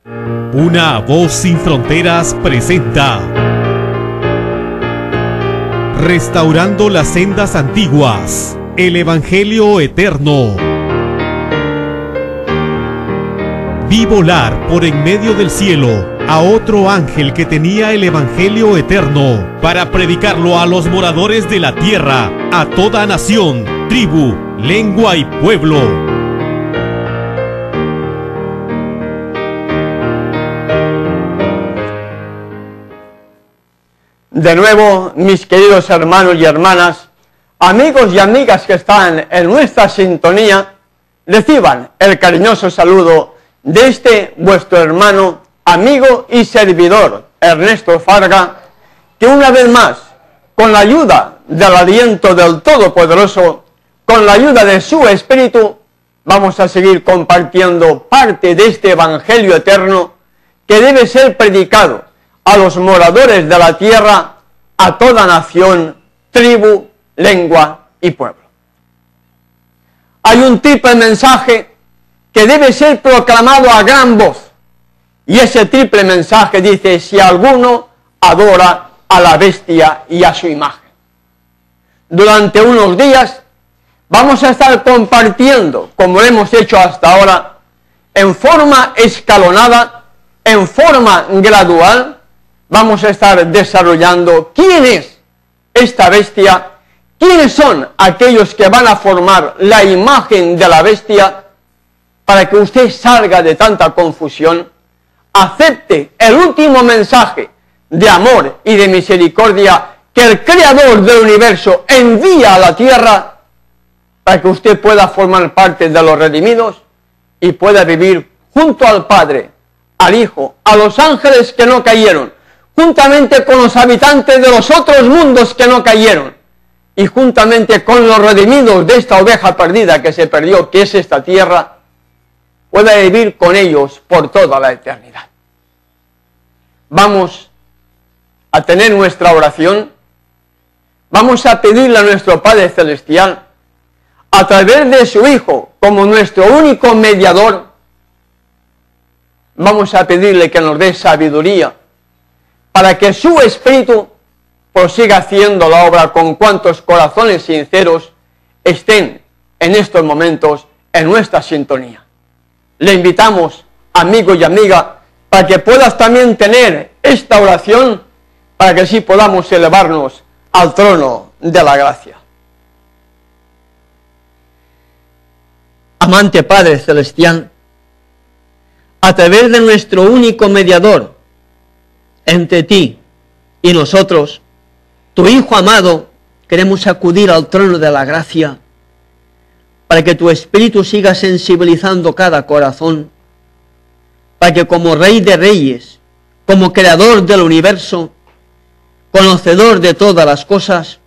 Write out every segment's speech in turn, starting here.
Una voz sin fronteras presenta Restaurando las sendas antiguas, el Evangelio eterno. Vi volar por en medio del cielo a otro ángel que tenía el Evangelio eterno para predicarlo a los moradores de la tierra, a toda nación, tribu, lengua y pueblo. De nuevo, mis queridos hermanos y hermanas, amigos y amigas que están en nuestra sintonía, reciban el cariñoso saludo de este vuestro hermano, amigo y servidor, Ernesto Farga, que una vez más, con la ayuda del aliento del Todopoderoso, con la ayuda de su Espíritu, vamos a seguir compartiendo parte de este Evangelio eterno que debe ser predicado a los moradores de la tierra, a toda nación, tribu, lengua y pueblo. Hay un triple mensaje que debe ser proclamado a gran voz, y ese triple mensaje dice: si alguno adora a la bestia y a su imagen. Durante unos días vamos a estar compartiendo, como lo hemos hecho hasta ahora, en forma escalonada, en forma gradual. Vamos a estar desarrollando quién es esta bestia, quiénes son aquellos que van a formar la imagen de la bestia, para que usted salga de tanta confusión, acepte el último mensaje de amor y de misericordia que el Creador del universo envía a la tierra, para que usted pueda formar parte de los redimidos y pueda vivir junto al Padre, al Hijo, a los ángeles que no cayeron, juntamente con los habitantes de los otros mundos que no cayeron, y juntamente con los redimidos de esta oveja perdida que se perdió, que es esta tierra, pueda vivir con ellos por toda la eternidad. Vamos a tener nuestra oración, vamos a pedirle a nuestro Padre Celestial, a través de su Hijo, como nuestro único mediador, vamos a pedirle que nos dé sabiduría, para que su Espíritu prosiga haciendo la obra con cuantos corazones sinceros estén en estos momentos en nuestra sintonía. Le invitamos, amigo y amiga, para que puedas también tener esta oración, para que así podamos elevarnos al trono de la gracia. Amante Padre Celestial, a través de nuestro único mediador entre ti y nosotros, tu Hijo amado, queremos acudir al trono de la gracia, para que tu Espíritu siga sensibilizando cada corazón, para que como Rey de Reyes, como Creador del universo, conocedor de todas las cosas,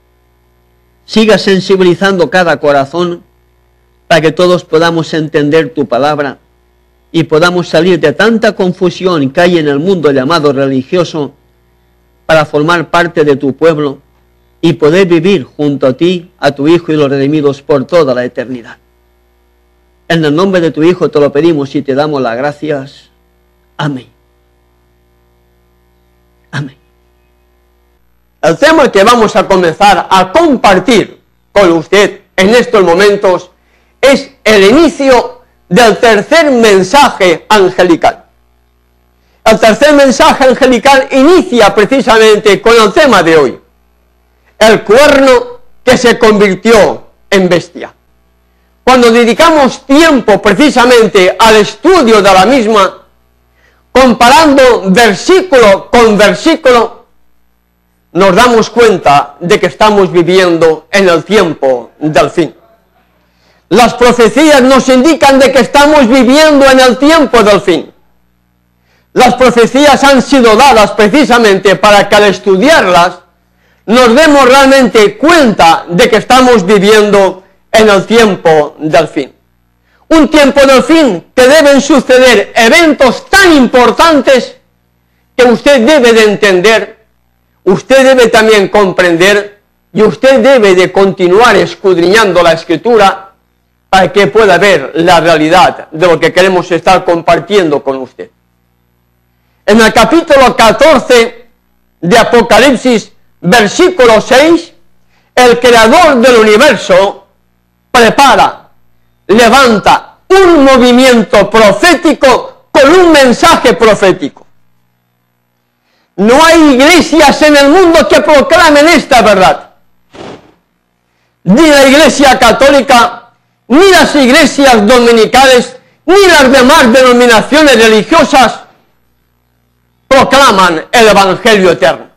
siga sensibilizando cada corazón, para que todos podamos entender tu palabra y podamos salir de tanta confusión que hay en el mundo llamado religioso, para formar parte de tu pueblo y poder vivir junto a ti, a tu Hijo y los redimidos por toda la eternidad. En el nombre de tu Hijo te lo pedimos y te damos las gracias. Amén. Amén. El tema que vamos a comenzar a compartir con usted en estos momentos es el inicio del tercer mensaje angelical. El tercer mensaje angelical inicia precisamente con el tema de hoy: el cuerno que se convirtió en bestia. Cuando dedicamos tiempo precisamente al estudio de la misma, comparando versículo con versículo, nos damos cuenta de que estamos viviendo en el tiempo del fin. Las profecías nos indican de que estamos viviendo en el tiempo del fin. Las profecías han sido dadas precisamente para que al estudiarlas nos demos realmente cuenta de que estamos viviendo en el tiempo del fin. Un tiempo del fin que deben suceder eventos tan importantes que usted debe de entender, usted debe también comprender y usted debe de continuar escudriñando la Escritura para que pueda ver la realidad de lo que queremos estar compartiendo con usted. en el capítulo 14 de Apocalipsis, versículo 6, el creador del universo prepara, levanta un movimiento profético con un mensaje profético. No hay iglesias en el mundo que proclamen esta verdad. Ni la Iglesia Católica, ni las iglesias dominicales, ni las demás denominaciones religiosas proclaman el Evangelio eterno.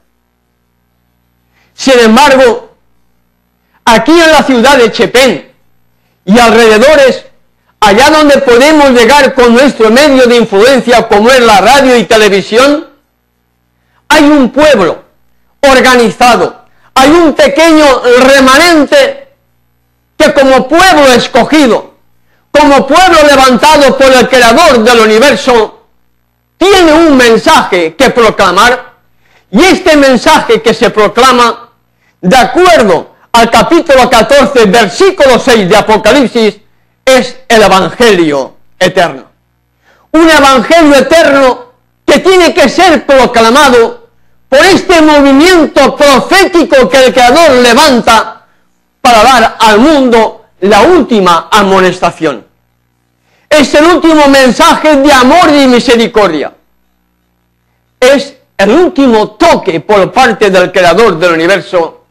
Sin embargo, aquí en la ciudad de Chepén y alrededores, allá donde podemos llegar con nuestro medio de influencia como es la radio y televisión, hay un pueblo organizado, hay un pequeño remanente que como pueblo escogido, como pueblo levantado por el creador del universo, tiene un mensaje que proclamar, y este mensaje que se proclama, de acuerdo al capítulo 14, versículo 6 de Apocalipsis, es el Evangelio eterno. Un Evangelio eterno que tiene que ser proclamado por este movimiento profético que el Creador levanta para dar al mundo la última amonestación. Es el último mensaje de amor y misericordia. Es el último toque por parte del Creador del universo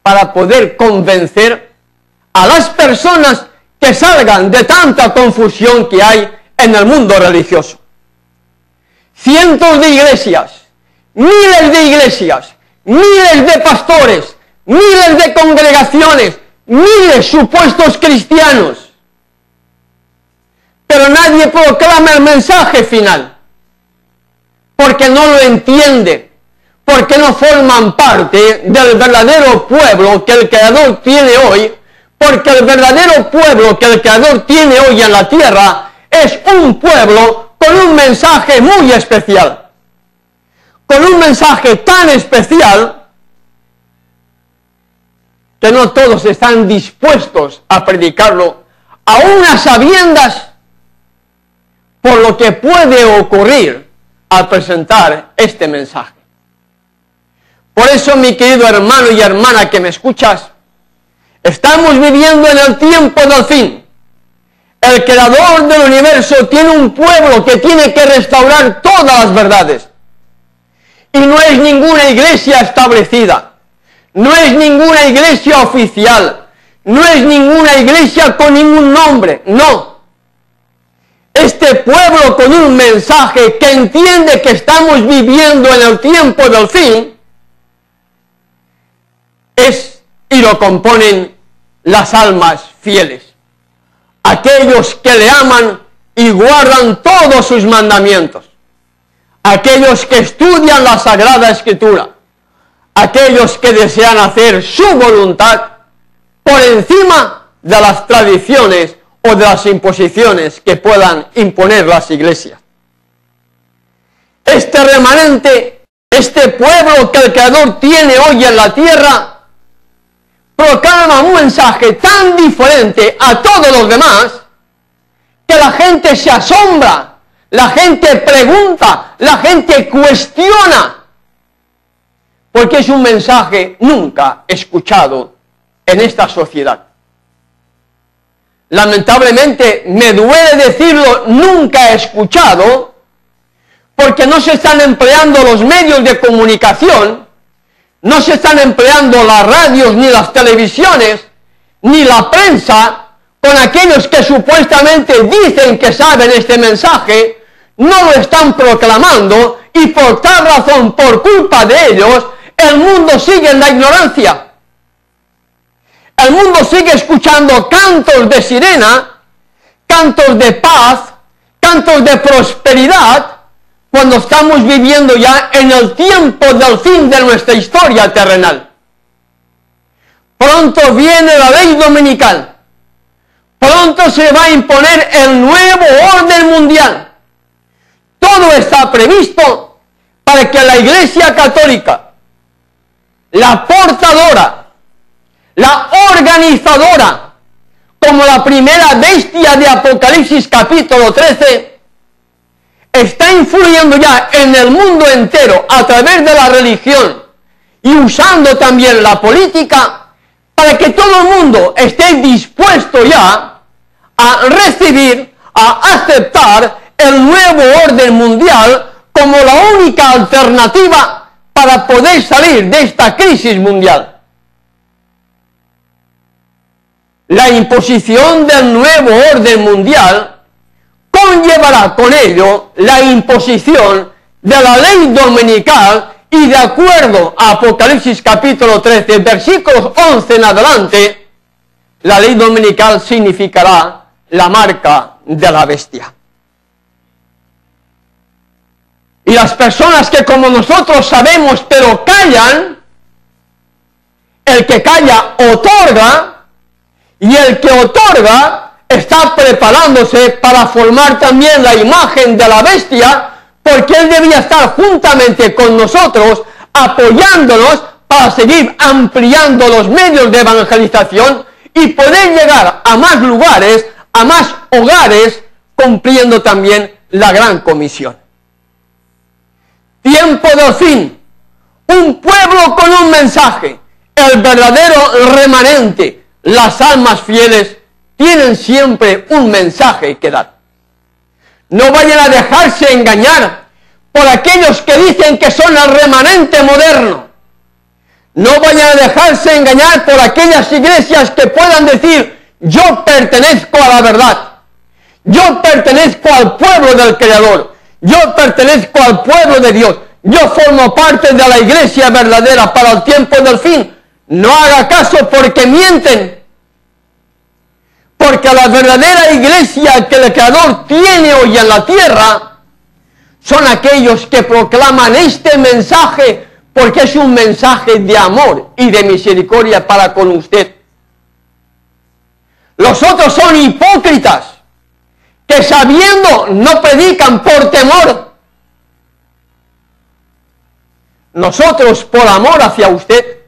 para poder convencer a las personas que salgan de tanta confusión que hay en el mundo religioso. Cientos de iglesias, miles de pastores, miles de congregaciones, miles supuestos cristianos, pero nadie proclama el mensaje final, porque no lo entiende, porque no forman parte del verdadero pueblo que el Creador tiene hoy, porque el verdadero pueblo que el Creador tiene hoy en la tierra es un pueblo con un mensaje muy especial, con un mensaje tan especial que no todos están dispuestos a predicarlo, aún a sabiendas por lo que puede ocurrir al presentar este mensaje. Por eso, mi querido hermano y hermana que me escuchas, estamos viviendo en el tiempo del fin. El Creador del universo tiene un pueblo que tiene que restaurar todas las verdades. Y no es ninguna iglesia establecida, no es ninguna iglesia oficial, no es ninguna iglesia con ningún nombre, no. Este pueblo con un mensaje que entiende que estamos viviendo en el tiempo del fin es, y lo componen las almas fieles, aquellos que le aman y guardan todos sus mandamientos, aquellos que estudian la Sagrada Escritura, aquellos que desean hacer su voluntad por encima de las tradiciones o de las imposiciones que puedan imponer las iglesias. Este remanente, este pueblo que el Creador tiene hoy en la tierra, proclama un mensaje tan diferente a todos los demás que la gente se asombra, la gente pregunta, la gente cuestiona, porque es un mensaje nunca escuchado en esta sociedad. Lamentablemente, me duele decirlo, nunca escuchado, porque no se están empleando los medios de comunicación, no se están empleando las radios, ni las televisiones, ni la prensa, con aquellos que supuestamente dicen que saben este mensaje, no lo están proclamando, y por tal razón, por culpa de ellos, el mundo sigue en la ignorancia. El mundo sigue escuchando cantos de sirena, cantos de paz, cantos de prosperidad, cuando estamos viviendo ya en el tiempo del fin de nuestra historia terrenal. Pronto viene la ley dominical. Pronto se va a imponer el nuevo orden mundial. Todo está previsto para que la Iglesia Católica, la portadora, la organizadora, como la primera bestia de Apocalipsis capítulo 13, está influyendo ya en el mundo entero a través de la religión y usando también la política para que todo el mundo esté dispuesto ya a recibir, a aceptar el nuevo orden mundial como la única alternativa para poder salir de esta crisis mundial. La imposición del nuevo orden mundial conllevará con ello la imposición de la ley dominical y de acuerdo a Apocalipsis capítulo 13, versículos 11 en adelante, la ley dominical significará la marca de la bestia. Y las personas que como nosotros sabemos pero callan, el que calla otorga, y el que otorga está preparándose para formar también la imagen de la bestia, porque él debía estar juntamente con nosotros, apoyándonos para seguir ampliando los medios de evangelización y poder llegar a más lugares, a más hogares, cumpliendo también la gran comisión. Tiempo del fin, un pueblo con un mensaje, el verdadero remanente. Las almas fieles tienen siempre un mensaje que dar. No vayan a dejarse engañar por aquellos que dicen que son el remanente moderno. No vayan a dejarse engañar por aquellas iglesias que puedan decir: yo pertenezco a la verdad, yo pertenezco al pueblo del Creador, yo pertenezco al pueblo de Dios, yo formo parte de la iglesia verdadera para el tiempo del fin. No haga caso porque mienten. Porque la verdadera iglesia que el Creador tiene hoy en la tierra son aquellos que proclaman este mensaje, porque es un mensaje de amor y de misericordia para con usted. Los otros son hipócritas, que sabiendo no predican por temor. Nosotros, por amor hacia usted,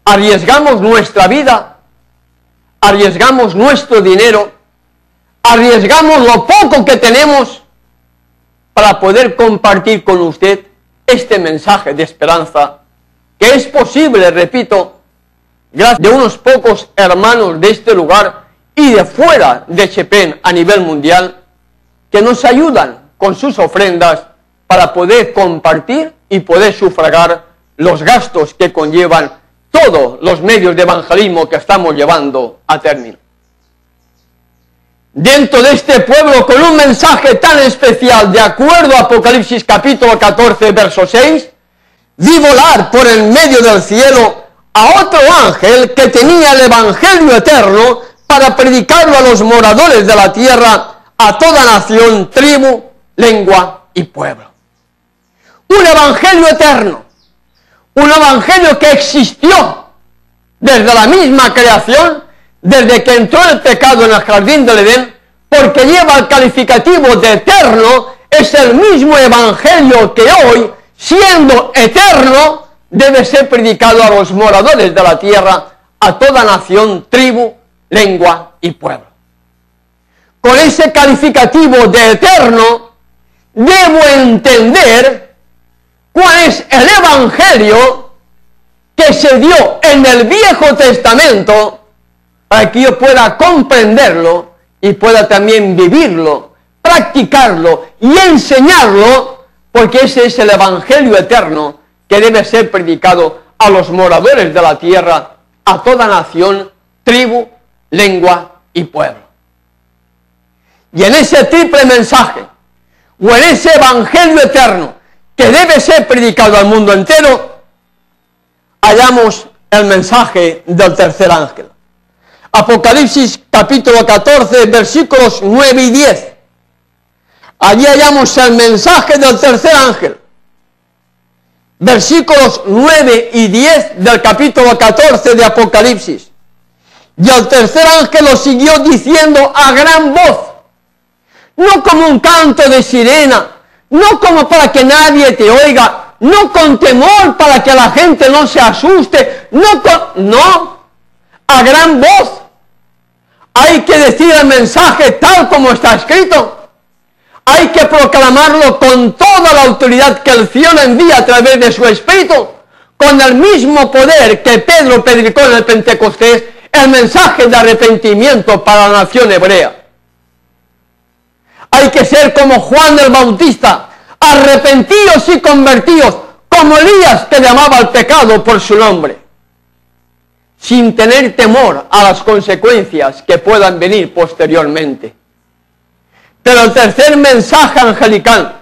arriesgamos nuestra vida, arriesgamos nuestro dinero, arriesgamos lo poco que tenemos para poder compartir con usted este mensaje de esperanza, que es posible, repito, gracias a unos pocos hermanos de este lugar y de fuera de Chepén a nivel mundial, que nos ayudan con sus ofrendas para poder compartir y poder sufragar los gastos que conllevan todos los medios de evangelismo que estamos llevando a término. Dentro de este pueblo, con un mensaje tan especial, de acuerdo a Apocalipsis capítulo 14, verso 6, vi volar por el medio del cielo a otro ángel que tenía el evangelio eterno para predicarlo a los moradores de la tierra, a toda nación, tribu, lengua y pueblo. Un evangelio eterno. Un evangelio que existió desde la misma creación, desde que entró el pecado en el jardín del Edén, porque lleva el calificativo de eterno. Es el mismo evangelio que hoy, siendo eterno, debe ser predicado a los moradores de la tierra, a toda nación, tribu, lengua y pueblo. Con ese calificativo de eterno, debo entender cuál es el evangelio que se dio en el Viejo Testamento, para que yo pueda comprenderlo y pueda también vivirlo, practicarlo y enseñarlo, porque ese es el evangelio eterno que debe ser predicado a los moradores de la tierra, a toda nación, tribu, lengua y pueblo. Y en ese triple mensaje, o en ese evangelio eterno que debe ser predicado al mundo entero, hallamos el mensaje del tercer ángel. Apocalipsis capítulo 14, versículos 9 y 10. Allí hallamos el mensaje del tercer ángel. Versículos 9 y 10 del capítulo 14 de Apocalipsis. Y el tercer ángel lo siguió diciendo a gran voz, no como un canto de sirena, no como para que nadie te oiga, no con temor para que la gente no se asuste, no, a gran voz. Hay que decir el mensaje tal como está escrito. Hay que proclamarlo con toda la autoridad que el cielo envía a través de su Espíritu, con el mismo poder que Pedro predicó en el Pentecostés, el mensaje de arrepentimiento para la nación hebrea. Hay que ser como Juan el Bautista, arrepentidos y convertidos, como Elías que llamaba al pecado por su nombre, sin tener temor a las consecuencias que puedan venir posteriormente. Pero el tercer mensaje angelical,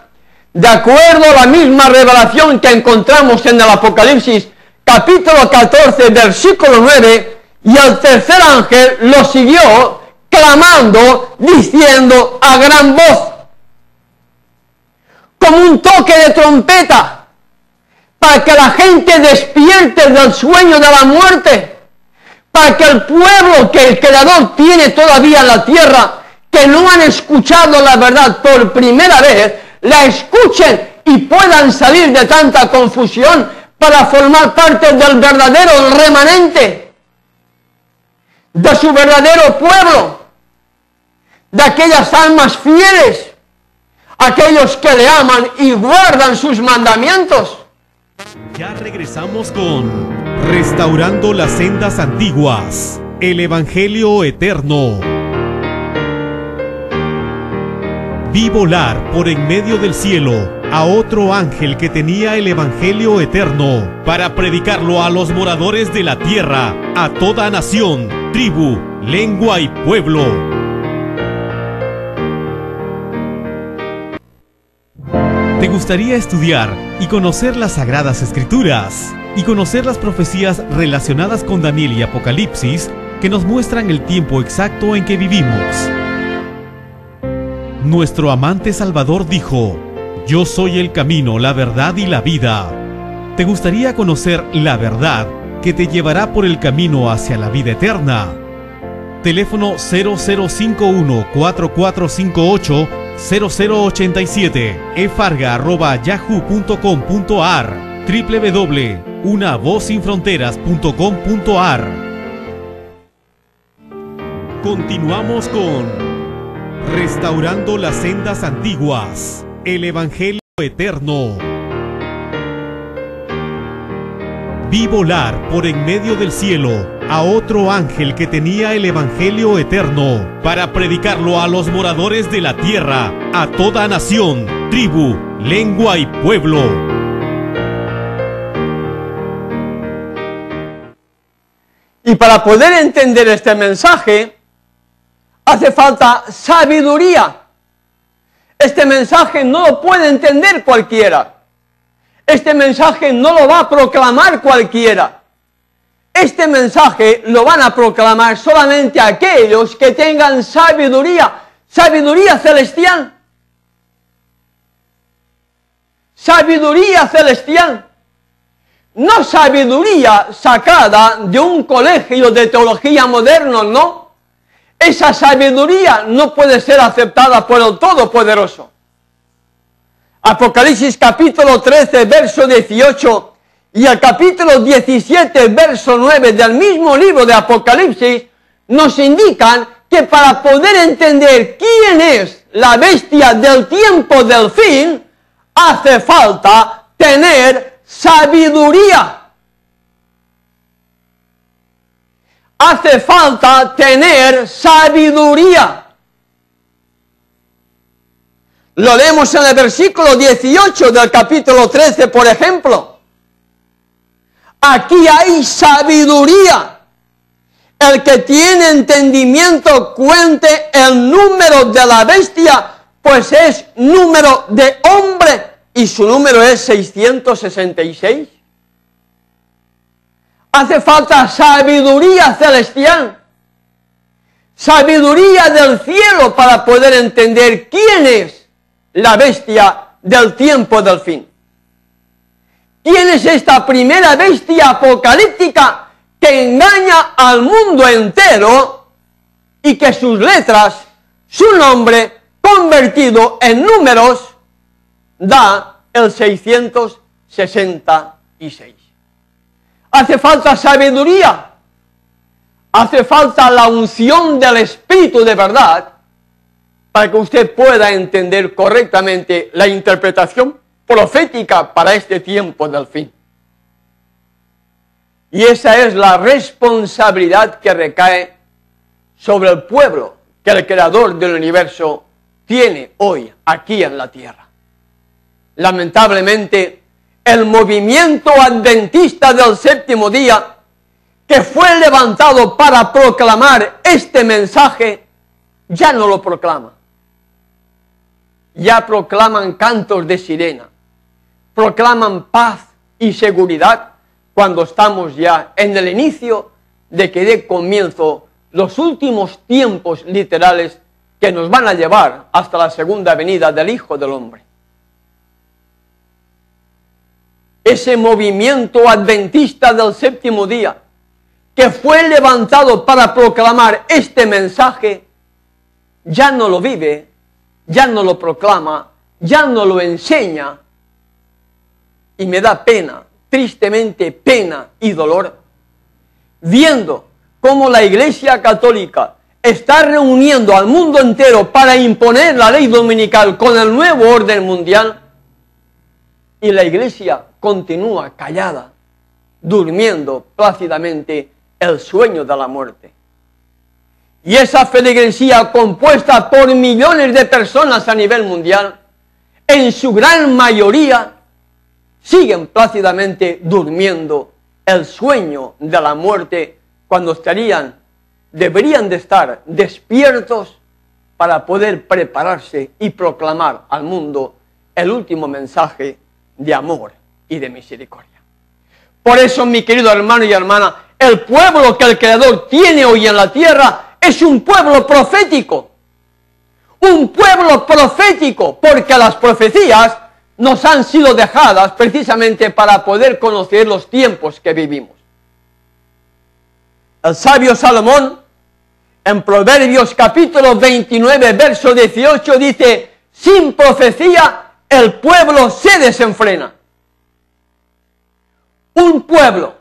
de acuerdo a la misma revelación que encontramos en el Apocalipsis, capítulo 14, versículo 9, y el tercer ángel lo siguió clamando, diciendo a gran voz, como un toque de trompeta, para que la gente despierte del sueño de la muerte, para que el pueblo que el Creador tiene todavía en la tierra, que no han escuchado la verdad por primera vez, la escuchen y puedan salir de tanta confusión para formar parte del verdadero remanente, de su verdadero pueblo, de aquellas almas fieles, aquellos que le aman y guardan sus mandamientos. Ya regresamos con Restaurando las Sendas Antiguas, el Evangelio Eterno. Vi volar por en medio del cielo a otro ángel que tenía el Evangelio Eterno para predicarlo a los moradores de la tierra, a toda nación, tribu, lengua y pueblo. ¿Te gustaría estudiar y conocer las Sagradas Escrituras y conocer las profecías relacionadas con Daniel y Apocalipsis que nos muestran el tiempo exacto en que vivimos? Nuestro amante Salvador dijo: yo soy el camino, la verdad y la vida. ¿Te gustaría conocer la verdad que te llevará por el camino hacia la vida eterna? Teléfono 0051-4458-0087, efarga@yahoo.com.ar, www.unavozsinfronteras.com.ar. Continuamos con Restaurando las Sendas Antiguas, el Evangelio Eterno. Vi volar por en medio del cielo a otro ángel que tenía el Evangelio Eterno para predicarlo a los moradores de la tierra, a toda nación, tribu, lengua y pueblo. Y para poder entender este mensaje, hace falta sabiduría. Este mensaje no lo puede entender cualquiera. Este mensaje no lo va a proclamar cualquiera. Este mensaje lo van a proclamar solamente aquellos que tengan sabiduría, sabiduría celestial. Sabiduría celestial. No sabiduría sacada de un colegio de teología moderno, no. Esa sabiduría no puede ser aceptada por el Todopoderoso. Apocalipsis capítulo 13, verso 18 y el capítulo 17, verso 9 del mismo libro de Apocalipsis nos indican que para poder entender quién es la bestia del tiempo del fin, hace falta tener sabiduría. Hace falta tener sabiduría. Lo leemos en el versículo 18 del capítulo 13, por ejemplo. Aquí hay sabiduría. El que tiene entendimiento cuente el número de la bestia, pues es número de hombre y su número es 666. Hace falta sabiduría celestial, sabiduría del cielo para poder entender quién es la bestia del tiempo del fin. ¿Quién es esta primera bestia apocalíptica que engaña al mundo entero y que sus letras, su nombre convertido en números, da el 666? Hace falta sabiduría, hace falta la unción del Espíritu de verdad para que usted pueda entender correctamente la interpretación profética para este tiempo del fin. Y esa es la responsabilidad que recae sobre el pueblo que el Creador del universo tiene hoy aquí en la tierra. Lamentablemente, el movimiento adventista del séptimo día, que fue levantado para proclamar este mensaje, ya no lo proclama. Ya proclaman cantos de sirena, proclaman paz y seguridad cuando estamos ya en el inicio de que dé comienzo los últimos tiempos literales que nos van a llevar hasta la segunda venida del Hijo del Hombre. Ese movimiento adventista del séptimo día, que fue levantado para proclamar este mensaje, ya no lo vive, ya no lo proclama, ya no lo enseña, y me da pena, tristemente pena y dolor, viendo cómo la Iglesia Católica está reuniendo al mundo entero para imponer la ley dominical con el nuevo orden mundial, y la Iglesia continúa callada, durmiendo plácidamente el sueño de la muerte. Y esa feligresía, compuesta por millones de personas a nivel mundial, en su gran mayoría, siguen plácidamente durmiendo el sueño de la muerte, cuando deberían de estar despiertos para poder prepararse y proclamar al mundo el último mensaje de amor y de misericordia. Por eso, mi querido hermano y hermana, el pueblo que el Creador tiene hoy en la tierra es un pueblo profético. Un pueblo profético, porque las profecías nos han sido dejadas precisamente para poder conocer los tiempos que vivimos. El sabio Salomón, en Proverbios capítulo 29, verso 18, dice: sin profecía el pueblo se desenfrena. Un pueblo,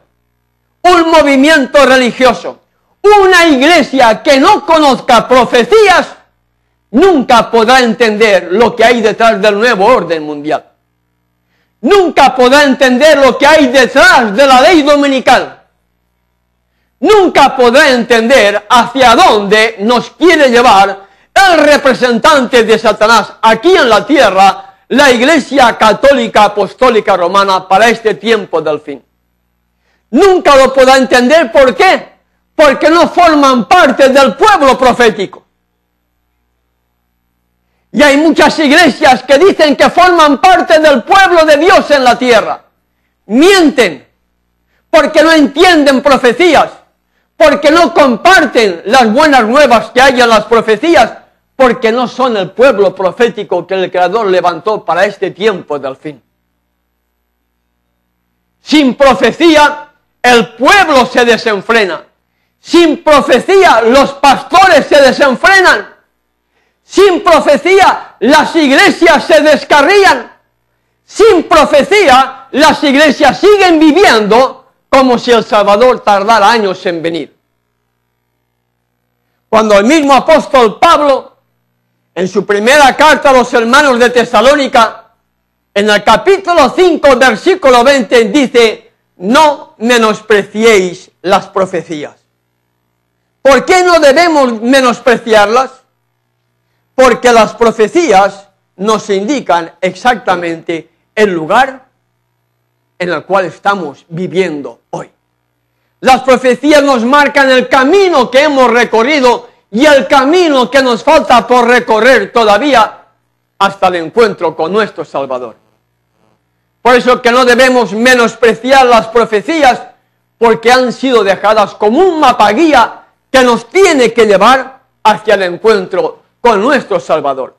un movimiento religioso, una iglesia que no conozca profecías, nunca podrá entender lo que hay detrás del nuevo orden mundial. Nunca podrá entender lo que hay detrás de la ley dominical. Nunca podrá entender hacia dónde nos quiere llevar el representante de Satanás aquí en la tierra, la Iglesia Católica Apostólica Romana, para este tiempo del fin. Nunca lo podrá entender. ¿Por qué? Porque no forman parte del pueblo profético. Y hay muchas iglesias que dicen que forman parte del pueblo de Dios en la tierra. Mienten, porque no entienden profecías, porque no comparten las buenas nuevas que hay en las profecías, porque no son el pueblo profético que el Creador levantó para este tiempo del fin. Sin profecía, el pueblo se desenfrena. Sin profecía, los pastores se desenfrenan. Sin profecía, las iglesias se descarrían. Sin profecía, las iglesias siguen viviendo como si el Salvador tardara años en venir. Cuando el mismo apóstol Pablo, en su primera carta a los hermanos de Tesalónica, en el capítulo 5, versículo 20, dice: no menospreciéis las profecías. ¿Por qué no debemos menospreciarlas? Porque las profecías nos indican exactamente el lugar en el cual estamos viviendo hoy. Las profecías nos marcan el camino que hemos recorrido y el camino que nos falta por recorrer todavía hasta el encuentro con nuestro Salvador. Por eso que no debemos menospreciar las profecías, porque han sido dejadas como un mapa guía que nos tiene que llevar hacia el encuentro con nuestro Salvador.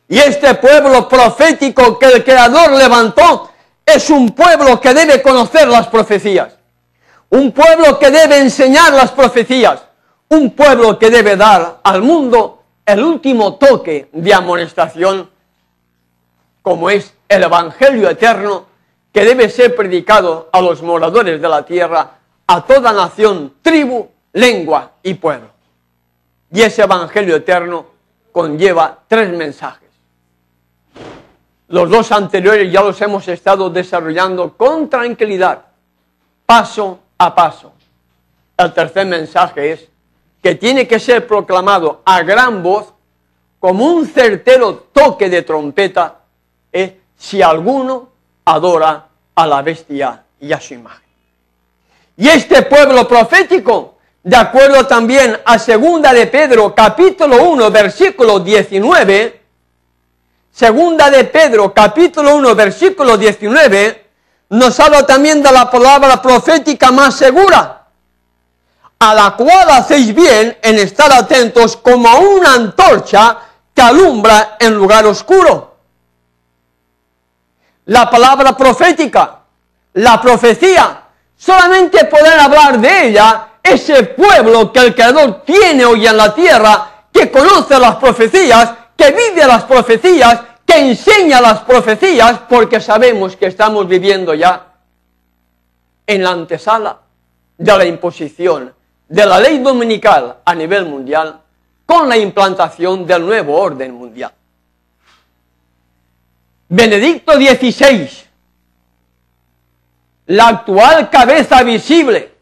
Y este pueblo profético que el Creador levantó es un pueblo que debe conocer las profecías, un pueblo que debe enseñar las profecías, un pueblo que debe dar al mundo el último toque de amonestación, como es el Evangelio eterno, que debe ser predicado a los moradores de la tierra, a toda nación, tribu, lengua y pueblo. Y ese Evangelio eterno conlleva 3 mensajes. Los 2 anteriores ya los hemos estado desarrollando con tranquilidad, paso a paso. El tercer mensaje es que tiene que ser proclamado a gran voz, como un certero toque de trompeta, si alguno adora a la bestia y a su imagen. Y este pueblo profético, de acuerdo también a 2 de Pedro, capítulo 1, versículo 19, 2 de Pedro, capítulo 1, versículo 19, nos habla también de la palabra profética más segura, a la cual hacéis bien en estar atentos como una antorcha que alumbra en lugar oscuro. La palabra profética, la profecía, solamente poder hablar de ella ese pueblo que el Creador tiene hoy en la tierra, que conoce las profecías, que vive las profecías, que enseña las profecías, porque sabemos que estamos viviendo ya en la antesala de la imposición de la ley dominical a nivel mundial, con la implantación del nuevo orden mundial. Benedicto XVI, la actual cabeza visible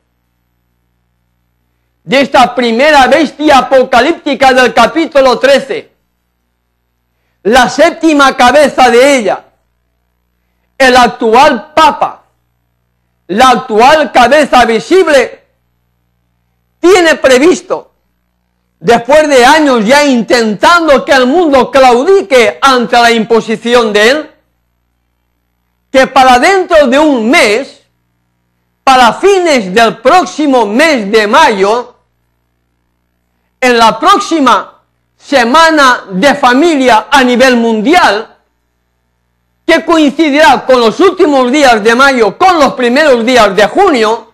de esta primera bestia apocalíptica del capítulo 13, la 7ª cabeza de ella, el actual Papa, la actual cabeza visible, tiene previsto, después de años ya intentando que el mundo claudique ante la imposición de él, que para dentro de un mes, para fines del próximo mes de mayo, en la próxima semana de familia a nivel mundial, que coincidirá con los últimos días de mayo, con los primeros días de junio,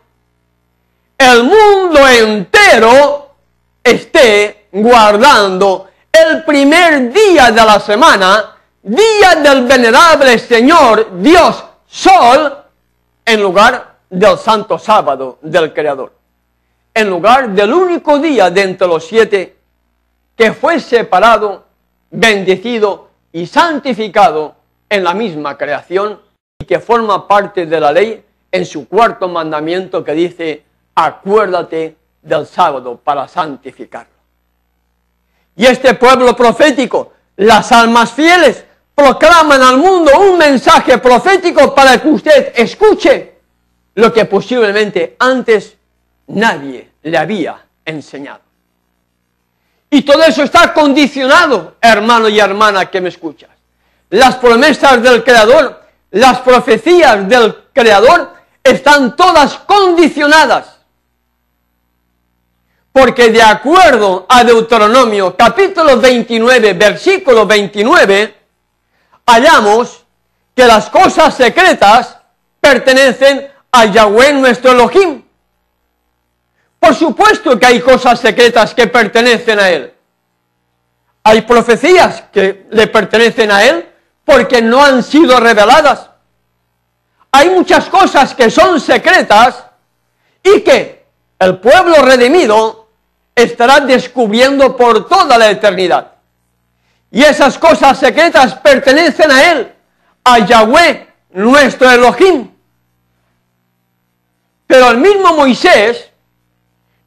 el mundo entero esté guardando el primer día de la semana, día del venerable Señor Dios Sol, en lugar del santo sábado del Creador, en lugar del único día de entre los 7 que fue separado, bendecido y santificado en la misma creación, y que forma parte de la ley en su 4º mandamiento, que dice: acuérdate del sábado para santificarlo. Y este pueblo profético, las almas fieles, proclaman al mundo un mensaje profético para que usted escuche lo que posiblemente antes nadie le había enseñado. Y todo eso está condicionado, hermano y hermana que me escuchas. Las promesas del Creador, las profecías del Creador están todas condicionadas. Porque de acuerdo a Deuteronomio capítulo 29, versículo 29, hallamos que las cosas secretas pertenecen a Yahweh nuestro Elohim. Por supuesto que hay cosas secretas que pertenecen a Él. Hay profecías que le pertenecen a Él porque no han sido reveladas. Hay muchas cosas que son secretas y que el pueblo redimido estará descubriendo por toda la eternidad. Y esas cosas secretas pertenecen a Él, a Yahweh, nuestro Elohim. Pero el mismo Moisés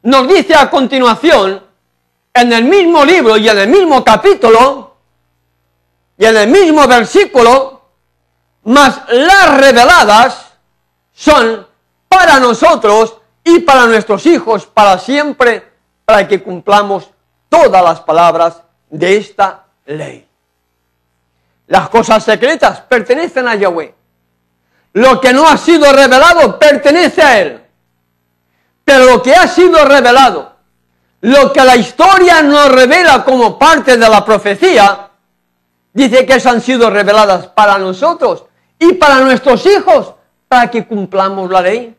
nos dice a continuación, en el mismo libro y en el mismo capítulo, y en el mismo versículo, mas las reveladas son para nosotros y para nuestros hijos para siempre, para que cumplamos todas las palabras de esta ley. Las cosas secretas pertenecen a Yahweh. Lo que no ha sido revelado pertenece a Él. Pero lo que ha sido revelado, lo que la historia nos revela como parte de la profecía, dice que esas han sido reveladas para nosotros y para nuestros hijos, para que cumplamos la ley,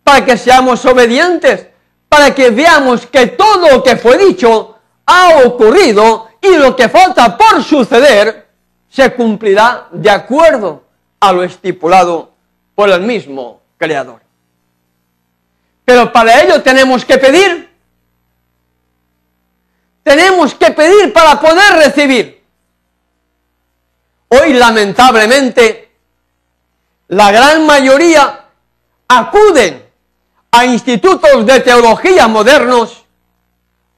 para que seamos obedientes, para que veamos que todo lo que fue dicho ha ocurrido y lo que falta por suceder se cumplirá de acuerdo a lo estipulado por el mismo Creador. Pero para ello tenemos que pedir. tenemos que pedir para poder recibir. Hoy, lamentablemente, la gran mayoría acuden a institutos de teología modernos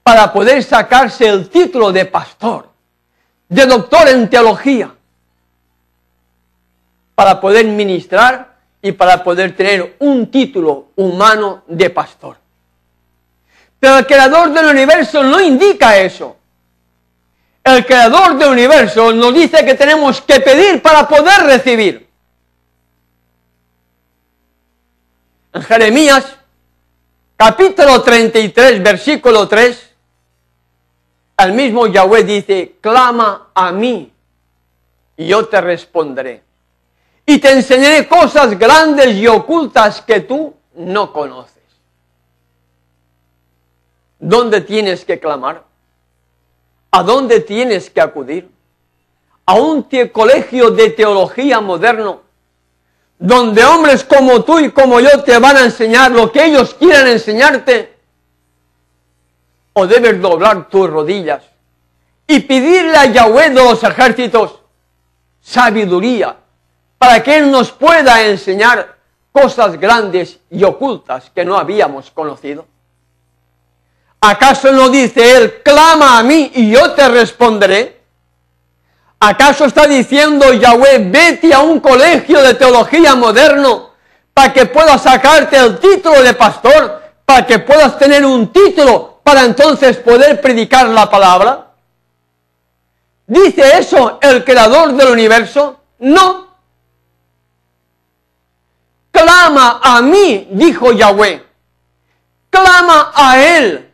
para poder sacarse el título de pastor, de doctor en teología, para poder ministrar y para poder tener un título humano de pastor. Pero el creador del universo no indica eso. El creador del universo nos dice que tenemos que pedir para poder recibir. En Jeremías, capítulo 33, versículo 3, el mismo Yahweh dice: clama a mí y yo te responderé, y te enseñaré cosas grandes y ocultas que tú no conoces. ¿Dónde tienes que clamar? ¿A dónde tienes que acudir? A un colegio de teología moderno, donde hombres como tú y como yo te van a enseñar lo que ellos quieran enseñarte, o debes doblar tus rodillas y pedirle a Yahweh de los ejércitos sabiduría para que Él nos pueda enseñar cosas grandes y ocultas que no habíamos conocido. ¿Acaso no dice Él, clama a mí y yo te responderé? ¿Acaso está diciendo Yahweh, vete a un colegio de teología moderno para que puedas sacarte el título de pastor, para que puedas tener un título para entonces poder predicar la palabra? ¿Dice eso el creador del universo? No. Clama a mí, dijo Yahweh. Clama a Él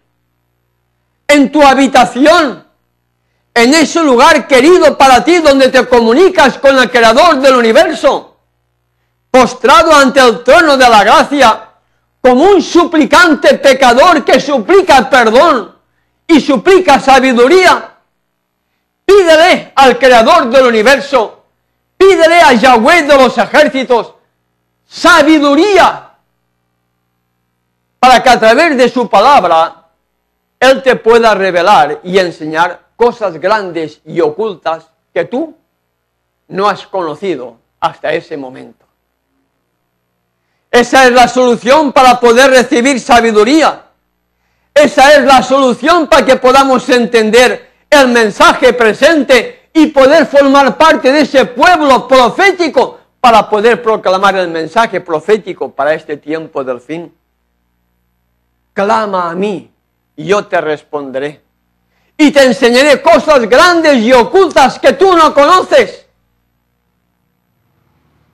en tu habitación, en ese lugar querido para ti donde te comunicas con el creador del universo, postrado ante el trono de la gracia, como un suplicante pecador que suplica perdón y suplica sabiduría. Pídele al creador del universo, pídele a Yahweh de los ejércitos sabiduría, para que a través de su palabra Él te pueda revelar y enseñar cosas grandes y ocultas que tú no has conocido hasta ese momento. Esa es la solución para poder recibir sabiduría. Esa es la solución para que podamos entender el mensaje presente y poder formar parte de ese pueblo profético para poder proclamar el mensaje profético para este tiempo del fin. Clama a mí y yo te responderé, y te enseñaré cosas grandes y ocultas que tú no conoces.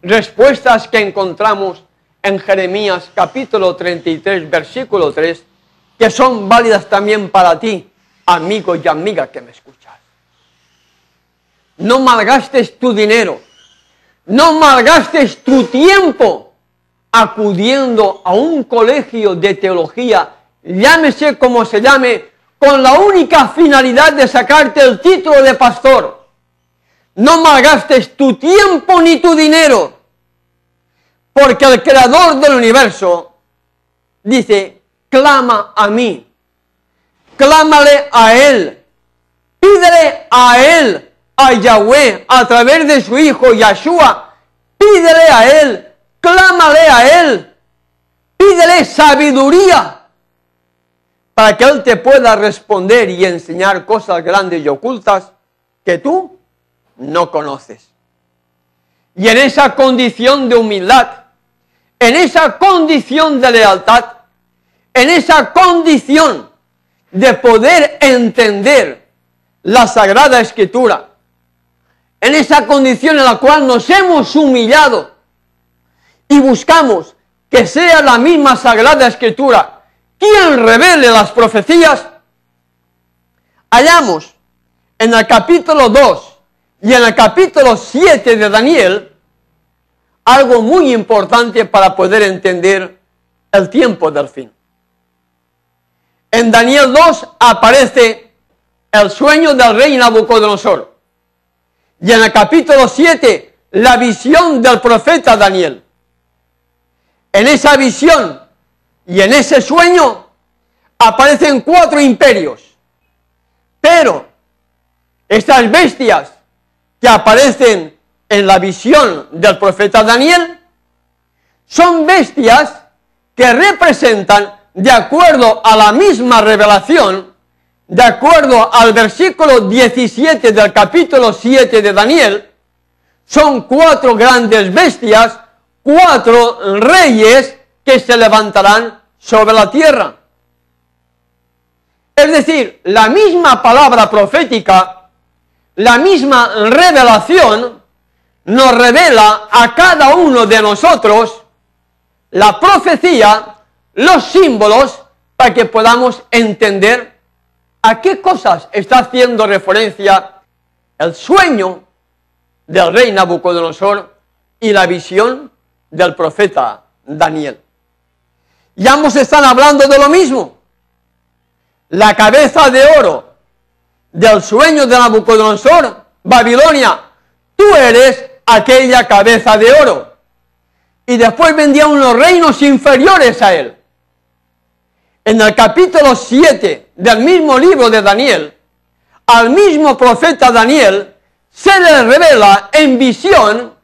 Respuestas que encontramos en Jeremías capítulo 33, versículo 3, que son válidas también para ti, amigo y amiga que me escuchas. No malgastes tu dinero, no malgastes tu tiempo acudiendo a un colegio de teología, llámese como se llame, con la única finalidad de sacarte el título de pastor. No malgastes tu tiempo ni tu dinero, porque el creador del universo dice, clama a mí, clámale a Él, pídele a Él, a Yahweh, a través de su Hijo Yahshua, pídele a Él, clámale a Él, pídele sabiduría, para que Él te pueda responder y enseñar cosas grandes y ocultas que tú no conoces. Y en esa condición de humildad, en esa condición de lealtad, en esa condición de poder entender la Sagrada Escritura, en esa condición en la cual nos hemos humillado y buscamos que sea la misma Sagrada Escritura quien revele las profecías, hallamos en el capítulo 2 y en el capítulo 7 de Daniel algo muy importante para poder entender el tiempo del fin. En Daniel 2 aparece el sueño del rey Nabucodonosor, y en el capítulo 7 la visión del profeta Daniel. En esa visión y en ese sueño aparecen 4 imperios, Pero estas bestias que aparecen en la visión del profeta Daniel son bestias que representan, de acuerdo a la misma revelación, de acuerdo al versículo 17 del capítulo 7 de Daniel, son 4 grandes bestias, 4 reyes que se levantarán sobre la tierra. Es decir, la misma palabra profética, la misma revelación, nos revela a cada uno de nosotros la profecía, los símbolos, para que podamos entender a qué cosas está haciendo referencia el sueño del rey Nabucodonosor y la visión del profeta Daniel. Ya nos están hablando de lo mismo. La cabeza de oro del sueño de Nabucodonosor, Babilonia, tú eres aquella cabeza de oro. Y después vendrían unos reinos inferiores a él. En el capítulo 7 del mismo libro de Daniel, al mismo profeta Daniel se le revela en visión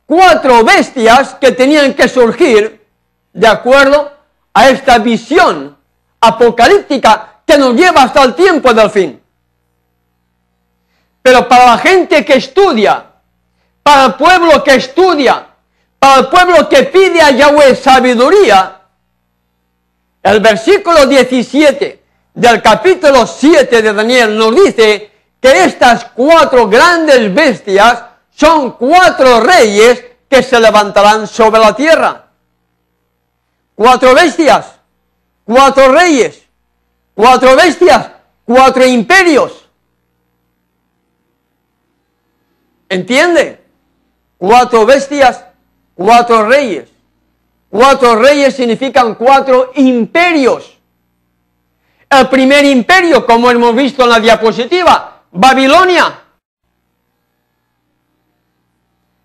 4 bestias que tenían que surgir de acuerdo a esta visión apocalíptica que nos lleva hasta el tiempo del fin. Pero para la gente que estudia, para el pueblo que estudia, para el pueblo que pide a Yahweh sabiduría, el versículo 17 del capítulo 7 de Daniel nos dice que estas 4 grandes bestias son 4 reyes que se levantarán sobre la tierra. 4 bestias, 4 reyes, 4 bestias, 4 imperios. ¿Entiende? 4 bestias, 4 reyes. 4 reyes significan 4 imperios. El primer imperio, como hemos visto en la diapositiva, Babilonia.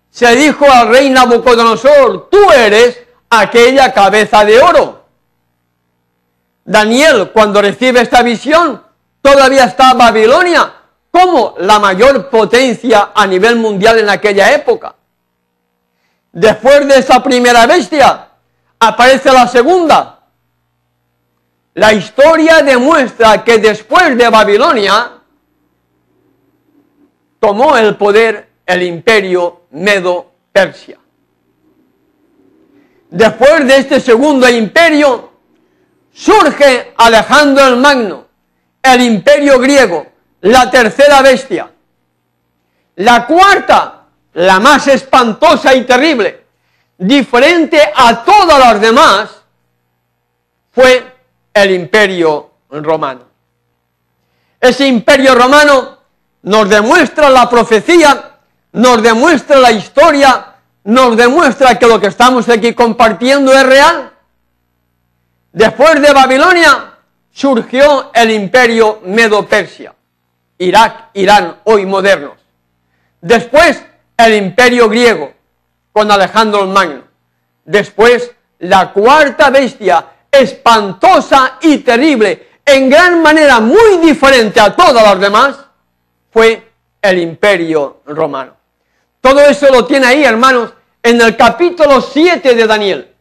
Se dijo al rey Nabucodonosor, tú eres aquella cabeza de oro. Daniel, cuando recibe esta visión, todavía está Babilonia como la mayor potencia a nivel mundial en aquella época. Después de esa primera bestia, aparece la segunda. La historia demuestra que después de Babilonia, tomó el poder el imperio Medo-Persia. Después de este segundo imperio, surge Alejandro el Magno, el imperio griego, la tercera bestia. La cuarta, la más espantosa y terrible, diferente a todas las demás, fue el imperio romano. Ese imperio romano nos demuestra la profecía, nos demuestra la historia, nos demuestra que lo que estamos aquí compartiendo es real. Después de Babilonia surgió el imperio Medo-Persia, Irak, Irán, hoy modernos. Después el imperio griego, con Alejandro el Magno. Después la cuarta bestia, espantosa y terrible, en gran manera muy diferente a todas las demás, fue el imperio romano. Todo eso lo tiene ahí, hermanos, en el capítulo 7 de Daniel.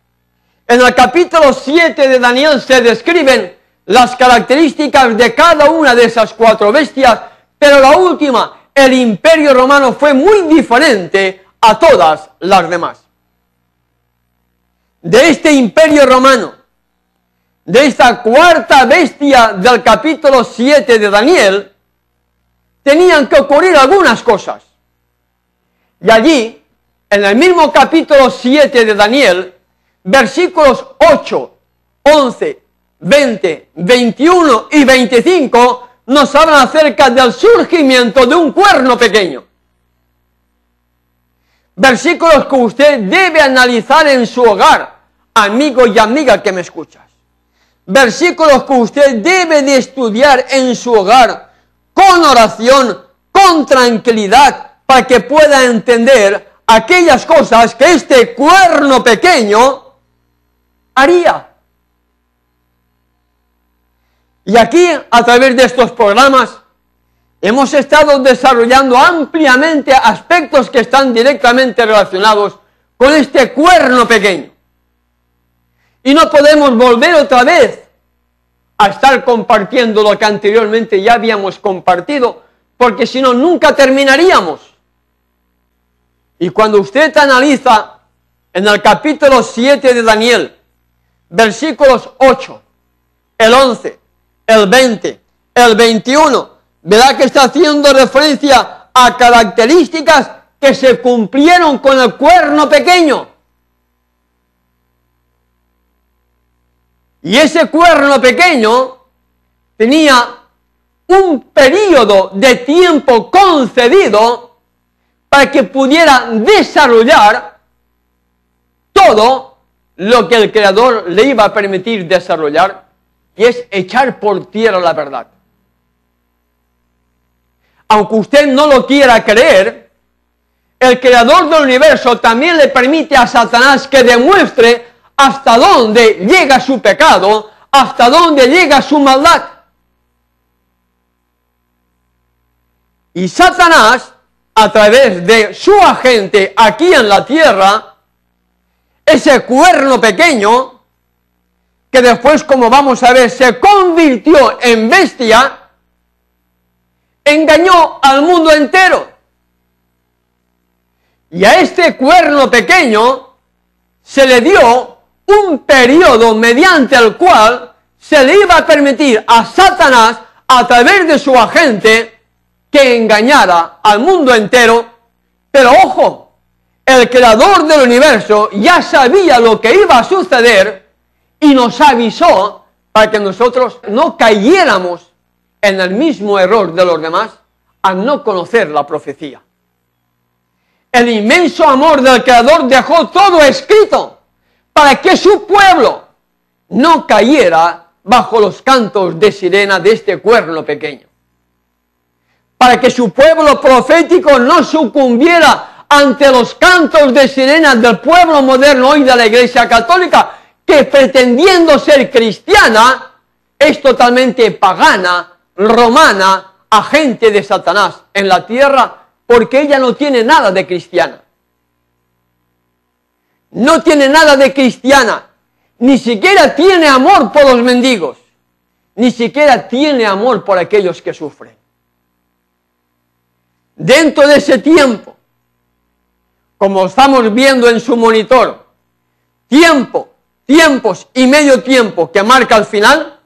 En el capítulo 7 de Daniel se describen las características de cada una de esas 4 bestias, pero la última, el imperio romano, fue muy diferente a todas las demás. De este imperio romano, de esta cuarta bestia del capítulo 7 de Daniel, tenían que ocurrir algunas cosas. Y allí, en el mismo capítulo 7 de Daniel, versículos 8, 11, 20, 21 y 25, nos hablan acerca del surgimiento de un cuerno pequeño. Versículos que usted debe analizar en su hogar, amigo y amiga que me escuchas. Versículos que usted debe de estudiar en su hogar, con oración, con tranquilidad, para que pueda entender aquellas cosas que este cuerno pequeño haría. Y aquí, a través de estos programas, hemos estado desarrollando ampliamente aspectos que están directamente relacionados con este cuerno pequeño. Y no podemos volver otra vez a estar compartiendo lo que anteriormente ya habíamos compartido, porque si no, nunca terminaríamos. Y cuando usted analiza en el capítulo 7 de Daniel, versículos 8, el 11, el 20, el 21, verá que está haciendo referencia a características que se cumplieron con el cuerno pequeño. Y ese cuerno pequeño tenía un periodo de tiempo concedido para que pudiera desarrollar todo lo que el Creador le iba a permitir desarrollar, y es echar por tierra la verdad. Aunque usted no lo quiera creer, el Creador del universo también le permite a Satanás que demuestre hasta dónde llega su pecado, hasta dónde llega su maldad. Y Satanás, a través de su agente aquí en la tierra, ese cuerno pequeño, que después, como vamos a ver, se convirtió en bestia, engañó al mundo entero. Y a este cuerno pequeño se le dio un periodo mediante el cual se le iba a permitir a Satanás, a través de su agente, que engañara al mundo entero. Pero ojo, el Creador del universo ya sabía lo que iba a suceder y nos avisó para que nosotros no cayéramos en el mismo error de los demás al no conocer la profecía. El inmenso amor del Creador dejó todo escrito para que su pueblo no cayera bajo los cantos de sirena de este cuerno pequeño. Para que su pueblo profético no sucumbiera ante los cantos de sirena del pueblo moderno hoy de la Iglesia Católica, que pretendiendo ser cristiana, es totalmente pagana, romana, agente de Satanás en la tierra, porque ella no tiene nada de cristiana. No tiene nada de cristiana, ni siquiera tiene amor por los mendigos, ni siquiera tiene amor por aquellos que sufren. Dentro de ese tiempo, como estamos viendo en su monitor, tiempos y medio tiempo que marca el final,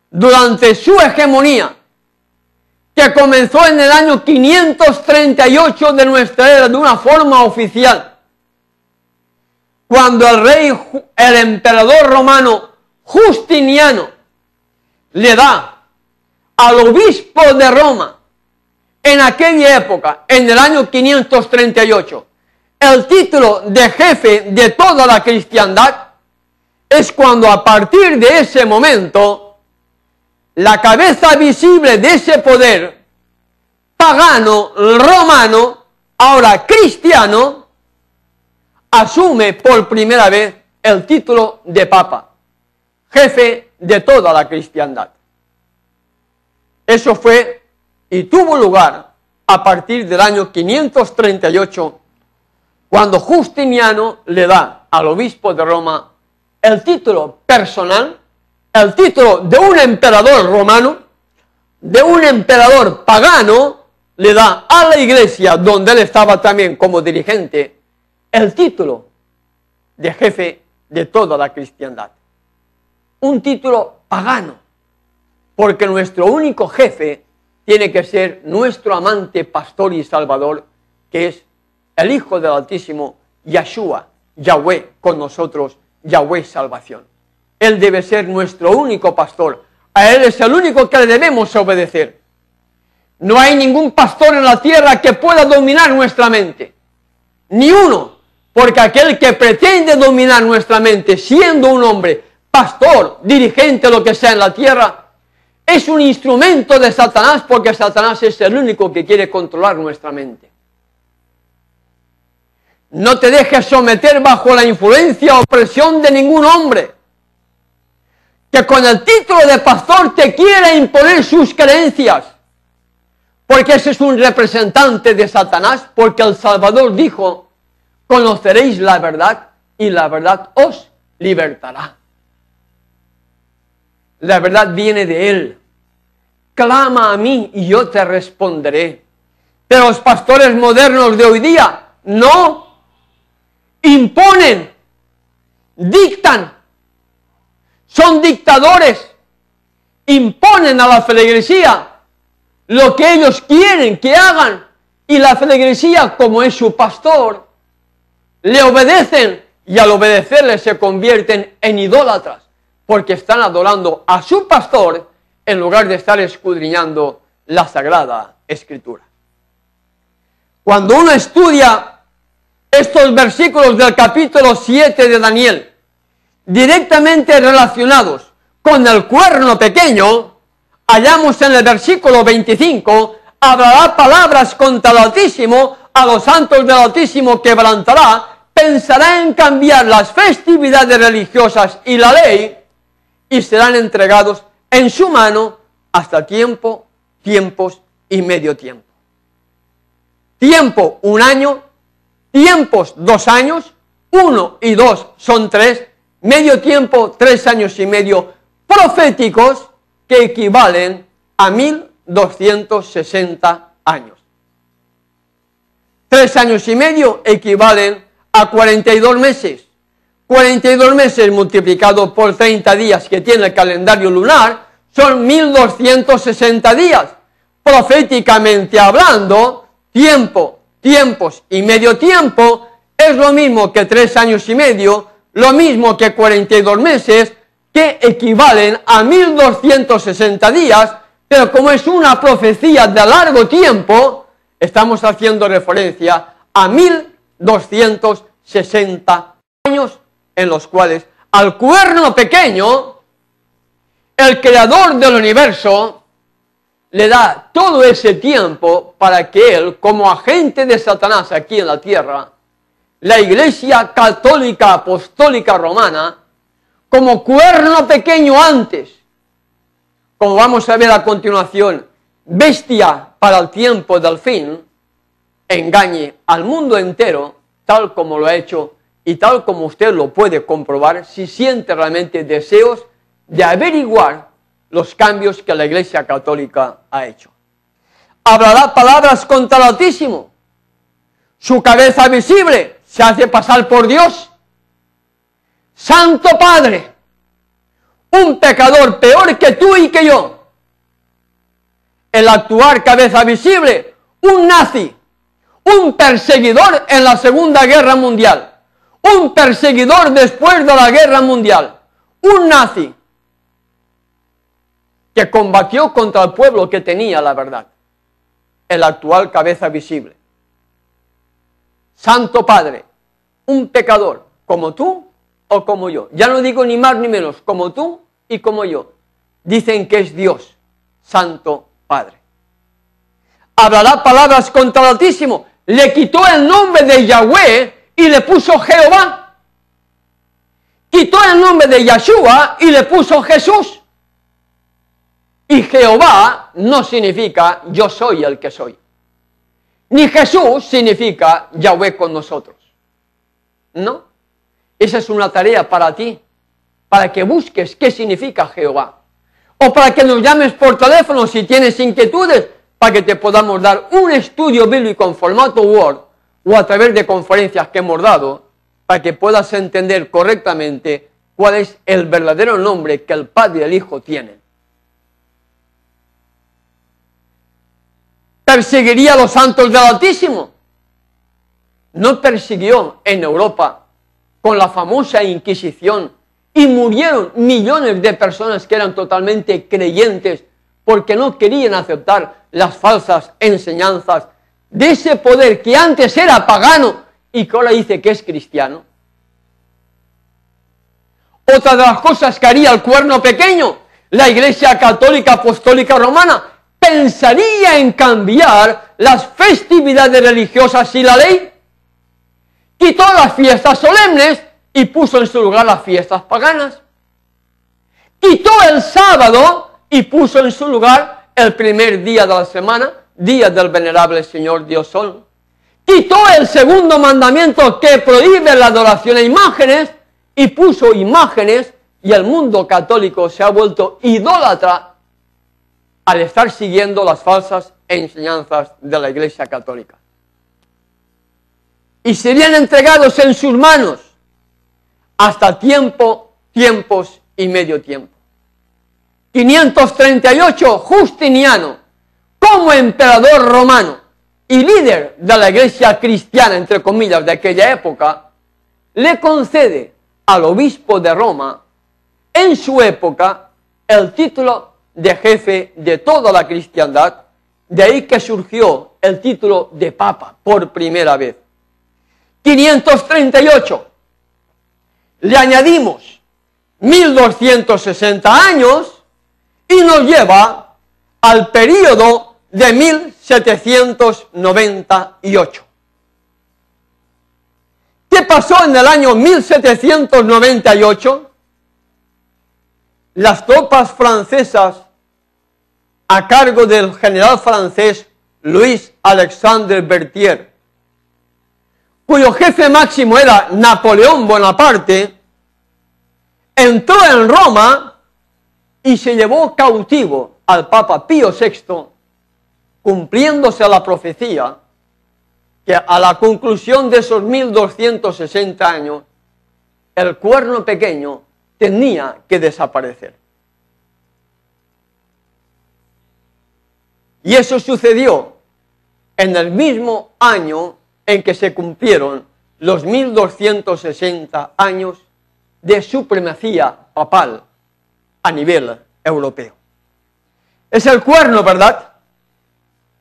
durante su hegemonía, que comenzó en el año 538 de nuestra era de una forma oficial, cuando el emperador romano Justiniano le da al obispo de Roma, en aquella época, en el año 538, el título de jefe de toda la cristiandad, es cuando a partir de ese momento, la cabeza visible de ese poder pagano, romano, ahora cristiano, asume por primera vez el título de papa, jefe de toda la cristiandad. Eso fue y tuvo lugar a partir del año 538, cuando Justiniano le da al obispo de Roma el título personal, el título de un emperador romano, de un emperador pagano, le da a la iglesia, donde él estaba también como dirigente, el título de jefe de toda la cristiandad. Un título pagano, porque nuestro único jefe tiene que ser nuestro amante, pastor y salvador, que es el Hijo del Altísimo, Yeshua, Yahweh con nosotros, Yahweh salvación. Él debe ser nuestro único pastor. A Él es el único que le debemos obedecer. No hay ningún pastor en la tierra que pueda dominar nuestra mente. Ni uno. Porque aquel que pretende dominar nuestra mente, siendo un hombre, pastor, dirigente, lo que sea en la tierra, es un instrumento de Satanás, porque Satanás es el único que quiere controlar nuestra mente. No te dejes someter bajo la influencia o presión de ningún hombre que con el título de pastor te quiera imponer sus creencias. porque ese es un representante de Satanás, porque el Salvador dijo, conoceréis la verdad y la verdad os libertará. La verdad viene de Él. Clama a mí y yo te responderé. Pero los pastores modernos de hoy día no imponen, dictan, son dictadores, imponen a la feligresía lo que ellos quieren que hagan, y la feligresía, como es su pastor, le obedecen, y al obedecerle se convierten en idólatras, porque están adorando a su pastor en lugar de estar escudriñando la Sagrada Escritura. Cuando uno estudia estos versículos del capítulo 7 de Daniel, directamente relacionados con el cuerno pequeño, hallamos en el versículo 25, hablará palabras contra el Altísimo, a los santos del Altísimo quebrantará, pensará en cambiar las festividades religiosas y la ley, y serán entregados en su mano hasta tiempo, tiempos y medio tiempo. Tiempo, 1 año, tiempos, 2 años, 1 y 2 son 3, medio tiempo, 3 años y medio proféticos que equivalen a 1260 años. 3 años y medio equivalen a 42 meses. 42 meses multiplicado por 30 días que tiene el calendario lunar son 1260 días. Proféticamente hablando, tiempo, tiempos y medio tiempo es lo mismo que 3 años y medio, lo mismo que 42 meses, que equivalen a 1260 días, pero como es una profecía de largo tiempo, estamos haciendo referencia a 1260 años en los cuales al cuerno pequeño, el creador del universo, le da todo ese tiempo para que él, como agente de Satanás aquí en la tierra, la Iglesia Católica Apostólica Romana, como cuerno pequeño antes, como vamos a ver a continuación, bestia para el tiempo del fin, engañe al mundo entero, tal como lo ha hecho y tal como usted lo puede comprobar si siente realmente deseos de averiguar los cambios que la Iglesia Católica ha hecho. Hablará palabras contra el Altísimo. Su cabeza visible se hace pasar por Dios. Santo Padre, un pecador peor que tú y que yo. El actual cabeza visible, un nazi, un perseguidor en la Segunda Guerra Mundial, un perseguidor después de la Guerra Mundial, un nazi que combatió contra el pueblo que tenía la verdad. El actual cabeza visible. Santo Padre, un pecador como tú o como yo. Ya no digo ni más ni menos, como tú y como yo. Dicen que es Dios, Santo Padre. Hablará palabras contra el Altísimo. Le quitó el nombre de Yahweh y le puso Jehová. Quitó el nombre de Yahshua y le puso Jesús. Y Jehová no significa yo soy el que soy. Ni Jesús significa Yahweh con nosotros. No. Esa es una tarea para ti, para que busques qué significa Jehová. O para que nos llames por teléfono si tienes inquietudes, para que te podamos dar un estudio bíblico en formato Word o a través de conferencias que hemos dado, para que puedas entender correctamente cuál es el verdadero nombre que el Padre y el Hijo tienen. ¿Perseguiría a los santos del Altísimo? No persiguió en Europa con la famosa Inquisición y murieron millones de personas que eran totalmente creyentes porque no querían aceptar las falsas enseñanzas de ese poder que antes era pagano y que ahora dice que es cristiano. Otra de las cosas que haría el cuerno pequeño, la Iglesia Católica Apostólica Romana, pensaría en cambiar las festividades religiosas y la ley. Quitó las fiestas solemnes y puso en su lugar las fiestas paganas. Quitó el sábado y puso en su lugar el primer día de la semana día del venerable Señor Dios Sol. Quitó el segundo mandamiento que prohíbe la adoración a imágenes y puso imágenes, y el mundo católico se ha vuelto idólatra al estar siguiendo las falsas enseñanzas de la Iglesia Católica. Y serían entregados en sus manos hasta tiempos y medio tiempo. 538, Justiniano, como emperador romano y líder de la Iglesia cristiana, entre comillas, de aquella época, le concede al obispo de Roma, en su época, el título de jefe de toda la cristiandad. De ahí que surgió el título de papa por primera vez. 538. Le añadimos 1260 años y nos lleva al período de 1798. ¿Qué pasó en el año 1798? Las tropas francesas, a cargo del general francés Louis Alexandre Berthier, cuyo jefe máximo era Napoleón Bonaparte, entró en Roma y se llevó cautivo al Papa Pío VI, cumpliéndose la profecía que a la conclusión de esos 1260 años, el cuerno pequeño tenía que desaparecer. Y eso sucedió en el mismo año en que se cumplieron los 1260 años de supremacía papal a nivel europeo. Es el cuerno, ¿verdad?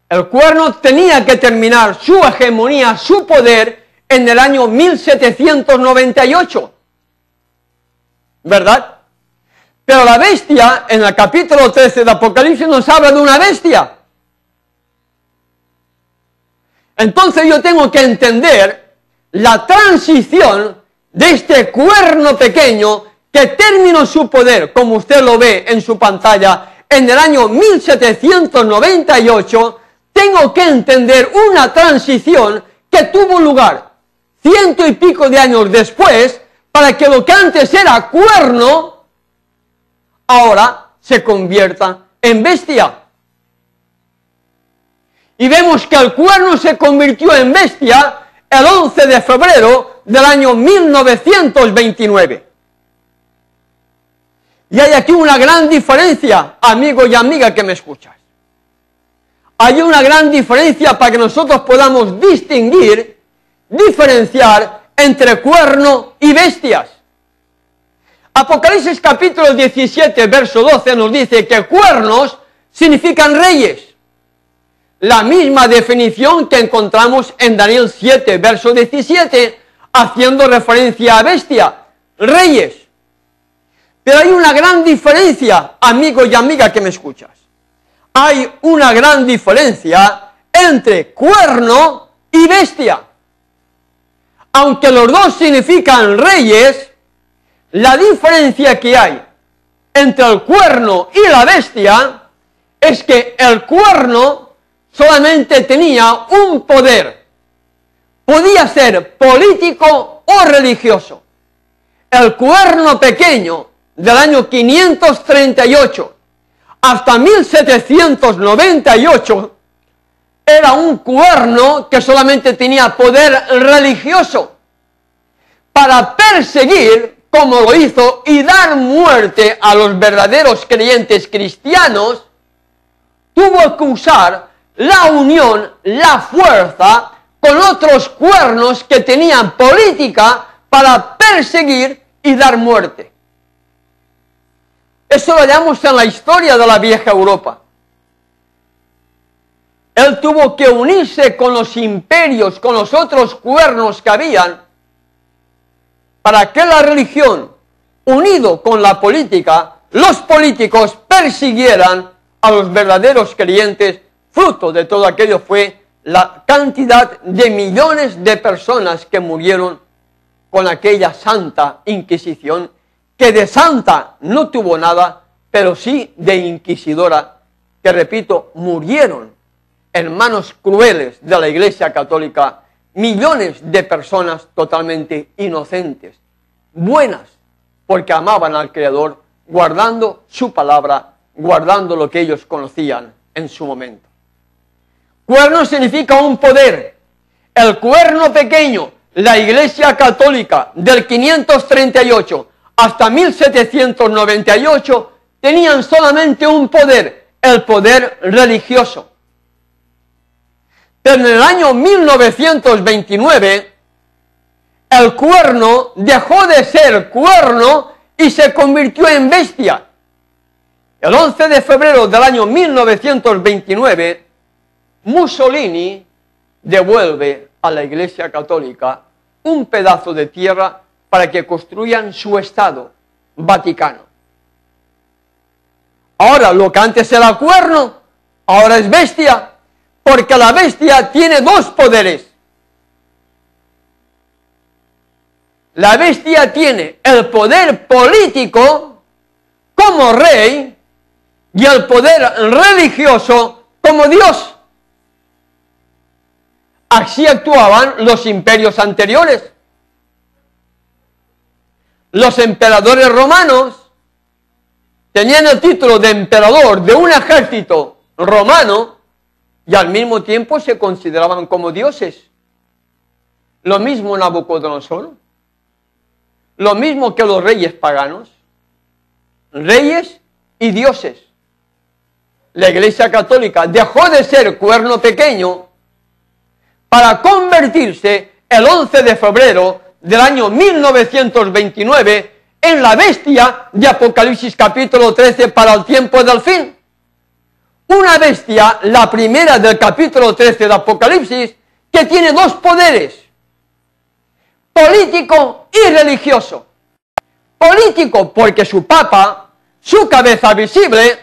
El cuerno tenía que terminar su hegemonía, su poder, en el año 1798. ¿Verdad? Pero la bestia, en el capítulo 13 de Apocalipsis, nos habla de una bestia. Entonces yo tengo que entender la transición de este cuerno pequeño que terminó su poder, como usted lo ve en su pantalla, en el año 1798, tengo que entender una transición que tuvo lugar 100 y pico de años después, para que lo que antes era cuerno, ahora se convierta en bestia. Y vemos que el cuerno se convirtió en bestia el 11 de febrero del año 1929. Y hay aquí una gran diferencia, amigo y amiga que me escuchas. Hay una gran diferencia para que nosotros podamos distinguir, diferenciar entre cuerno y bestias. Apocalipsis capítulo 17, verso 12 nos dice que cuernos significan reyes. La misma definición que encontramos en Daniel 7, verso 17, haciendo referencia a bestia, reyes. Pero hay una gran diferencia, amigo y amiga que me escuchas. Hay una gran diferencia entre cuerno y bestia. Aunque los dos significan reyes, la diferencia que hay entre el cuerno y la bestia es que el cuerno solamente tenía un poder. Podía ser político o religioso. El cuerno pequeño del año 538 hasta 1798 era un cuerno que solamente tenía poder religioso para perseguir, como lo hizo, y dar muerte a los verdaderos creyentes cristianos. Tuvo que usar la unión, la fuerza con otros cuernos que tenían política para perseguir y dar muerte. Eso lo hallamos en la historia de la vieja Europa. Él tuvo que unirse con los imperios, con los otros cuernos que habían, para que la religión, unido con la política, los políticos persiguieran a los verdaderos creyentes. Fruto de todo aquello fue la cantidad de millones de personas que murieron con aquella santa Inquisición, que de santa no tuvo nada, pero sí de inquisidora, que repito, murieron en manos crueles de la Iglesia Católica millones de personas totalmente inocentes, buenas, porque amaban al Creador, guardando su palabra, guardando lo que ellos conocían en su momento. Cuerno significa un poder. El cuerno pequeño, la Iglesia Católica del 538 hasta 1798 tenían solamente un poder, el poder religioso. Pero en el año 1929, el cuerno dejó de ser cuerno y se convirtió en bestia. El 11 de febrero del año 1929, Mussolini devuelve a la Iglesia Católica un pedazo de tierra para que construyan su Estado, Vaticano. Ahora, lo que antes era cuerno, ahora es bestia, porque la bestia tiene dos poderes. La bestia tiene el poder político como rey y el poder religioso como Dios. Así actuaban los imperios anteriores. Los emperadores romanos tenían el título de emperador de un ejército romano y al mismo tiempo se consideraban como dioses. Lo mismo Nabucodonosor, lo mismo que los reyes paganos, reyes y dioses. La Iglesia Católica dejó de ser cuerno pequeño para convertirse el 11 de febrero del año 1929 en la bestia de Apocalipsis capítulo 13 para el tiempo del fin. Una bestia, la primera del capítulo 13 de Apocalipsis, que tiene dos poderes, político y religioso. Político porque su papa, su cabeza visible,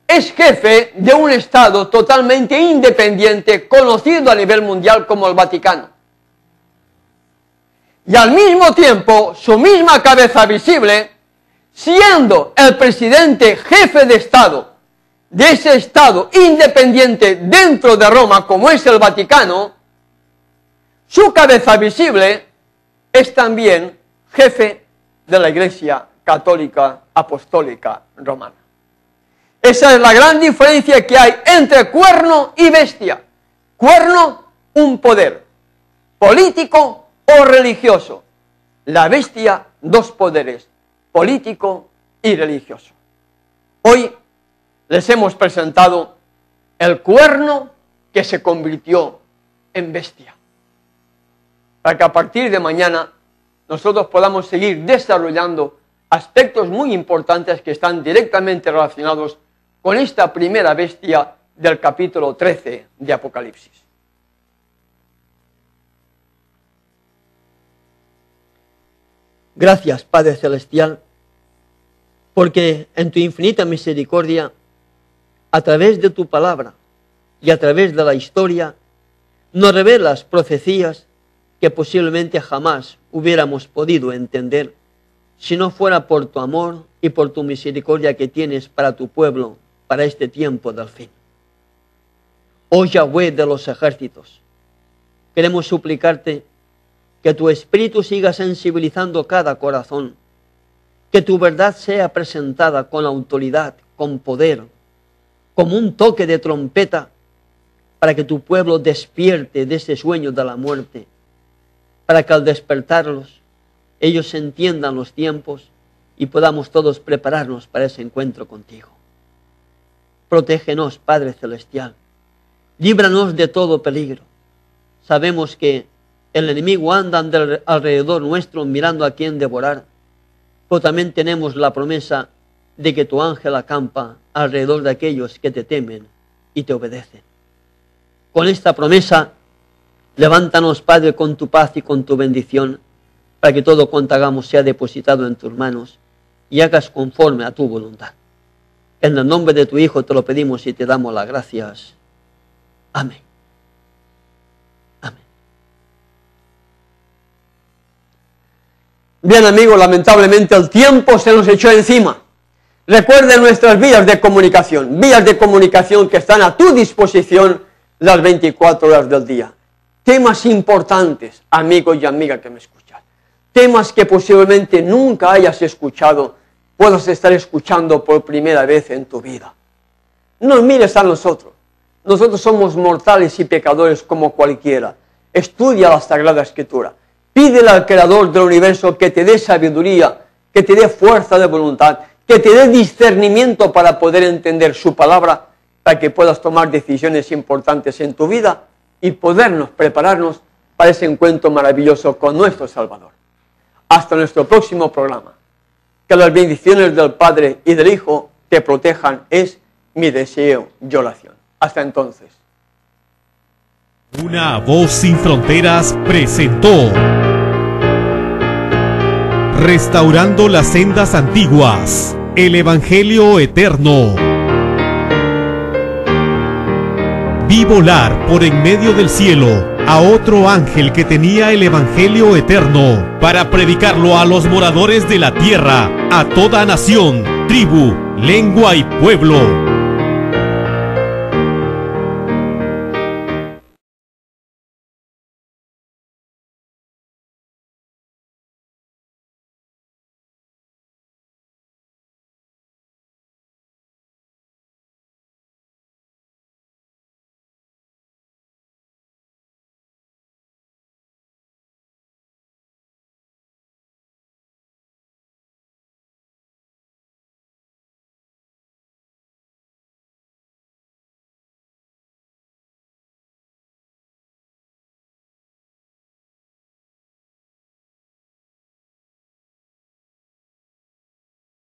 es jefe de un Estado totalmente independiente, conocido a nivel mundial como el Vaticano. Y al mismo tiempo, su misma cabeza visible, siendo el presidente jefe de Estado de ese Estado independiente dentro de Roma, como es el Vaticano, su cabeza visible es también jefe de la Iglesia Católica Apostólica Romana. Esa es la gran diferencia que hay entre cuerno y bestia. Cuerno, un poder político o religioso. La bestia, dos poderes, político y religioso. Hoy les hemos presentado el cuerno que se convirtió en bestia, para que a partir de mañana nosotros podamos seguir desarrollando aspectos muy importantes que están directamente relacionados con esta primera bestia del capítulo 13 de Apocalipsis. Gracias, Padre Celestial, porque en tu infinita misericordia, a través de tu palabra y a través de la historia, nos revelas profecías que posiblemente jamás hubiéramos podido entender si no fuera por tu amor y por tu misericordia que tienes para tu pueblo, para este tiempo del fin. Oh Yahweh de los ejércitos, queremos suplicarte que tu Espíritu siga sensibilizando cada corazón, que tu verdad sea presentada con autoridad, con poder, como un toque de trompeta, para que tu pueblo despierte de ese sueño de la muerte, para que al despertarlos, ellos entiendan los tiempos y podamos todos prepararnos para ese encuentro contigo. Protégenos, Padre Celestial, líbranos de todo peligro. Sabemos que el enemigo anda alrededor nuestro mirando a quién devorar, pero también tenemos la promesa de que tu ángel acampa alrededor de aquellos que te temen y te obedecen. Con esta promesa, levántanos, Padre, con tu paz y con tu bendición, para que todo cuanto hagamos sea depositado en tus manos y hagas conforme a tu voluntad. En el nombre de tu Hijo te lo pedimos y te damos las gracias. Amén. Amén. Bien, amigos, lamentablemente el tiempo se nos echó encima. Recuerden nuestras vías de comunicación que están a tu disposición las 24 horas del día. Temas importantes, amigos y amigas que me escuchan. Temas que posiblemente nunca hayas escuchado, puedas estar escuchando por primera vez en tu vida. No mires a nosotros. Nosotros somos mortales y pecadores como cualquiera. Estudia la Sagrada Escritura. Pídele al Creador del universo que te dé sabiduría, que te dé fuerza de voluntad, que te dé discernimiento para poder entender su palabra, para que puedas tomar decisiones importantes en tu vida y podernos prepararnos para ese encuentro maravilloso con nuestro Salvador. Hasta nuestro próximo programa. Que las bendiciones del Padre y del Hijo te protejan, es mi deseo y oración. Hasta entonces. Una voz sin fronteras presentó Restaurando las sendas antiguas, el Evangelio eterno. Vi volar por en medio del cielo a otro ángel que tenía el Evangelio eterno para predicarlo a los moradores de la tierra, a toda nación, tribu, lengua y pueblo.